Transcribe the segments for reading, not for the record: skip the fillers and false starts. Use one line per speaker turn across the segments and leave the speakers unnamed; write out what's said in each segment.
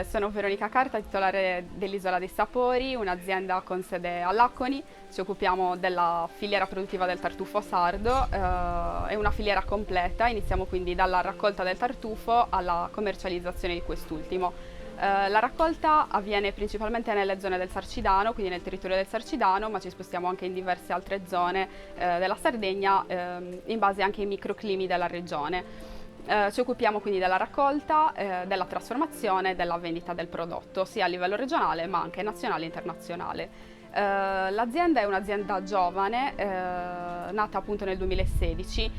Sono Veronica Carta, titolare dell'Isola dei Sapori, un'azienda con sede a Laconi. Ci occupiamo della filiera produttiva del tartufo sardo, è una filiera completa, iniziamo quindi dalla raccolta del tartufo alla commercializzazione di quest'ultimo. La raccolta avviene principalmente nelle zone del Sarcidano, quindi nel territorio del Sarcidano, ma ci spostiamo anche in diverse altre zone della Sardegna, in base anche ai microclimi della regione. Ci occupiamo quindi della raccolta, della trasformazione e della vendita del prodotto, sia a livello regionale ma anche nazionale e internazionale. L'azienda è un'azienda giovane, nata appunto nel 2016,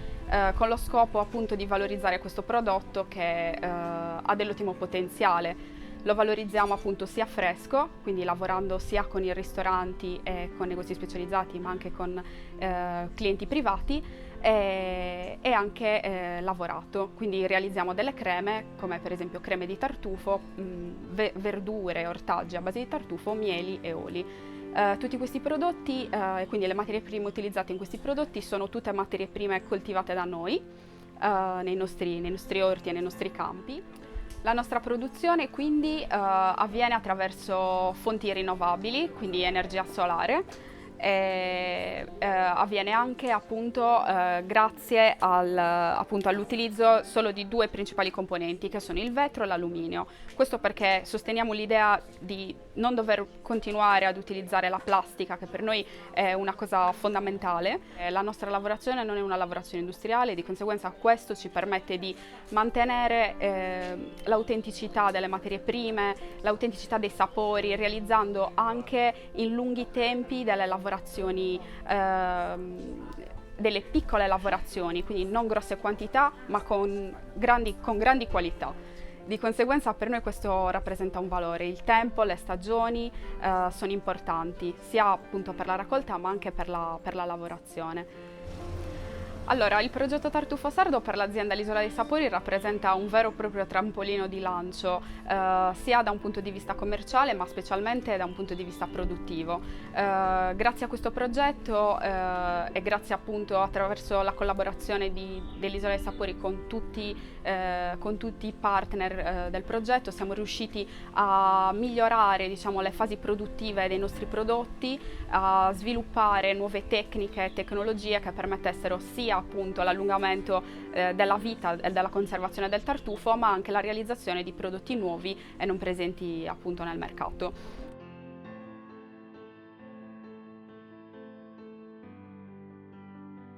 con lo scopo appunto di valorizzare questo prodotto che ha dell'ottimo potenziale. Lo valorizziamo appunto sia fresco, quindi lavorando sia con i ristoranti e con negozi specializzati, ma anche con clienti privati, e anche lavorato. Quindi realizziamo delle creme, come per esempio creme di tartufo, verdure, ortaggi a base di tartufo, mieli e oli. Tutti questi prodotti, quindi le materie prime utilizzate in questi prodotti, sono tutte materie prime coltivate da noi, nei nostri orti e nei nostri campi. La nostra produzione quindi avviene attraverso fonti rinnovabili, quindi energia solare, e avviene anche appunto grazie all'utilizzo solo di due principali componenti, che sono il vetro e l'alluminio. Questo perché sosteniamo l'idea di non dover continuare ad utilizzare la plastica, che per noi è una cosa fondamentale. La nostra lavorazione non è una lavorazione industriale, di conseguenza questo ci permette di mantenere l'autenticità delle materie prime, l'autenticità dei sapori, realizzando anche in lunghi tempi delle piccole lavorazioni, quindi non grosse quantità, ma con grandi qualità. Di conseguenza per noi questo rappresenta un valore. Il tempo, le stagioni sono importanti, sia appunto per la raccolta ma anche per la lavorazione. Allora, il progetto Tartufo Sardo per l'azienda L'Isola dei Sapori rappresenta un vero e proprio trampolino di lancio, sia da un punto di vista commerciale, ma specialmente da un punto di vista produttivo. Grazie a questo progetto e grazie appunto attraverso la collaborazione dell'Isola dei Sapori con tutti i partner del progetto, siamo riusciti a migliorare, diciamo, le fasi produttive dei nostri prodotti, a sviluppare nuove tecniche e tecnologie che permettessero sia appunto l'allungamento della vita e della conservazione del tartufo, ma anche la realizzazione di prodotti nuovi e non presenti appunto nel mercato.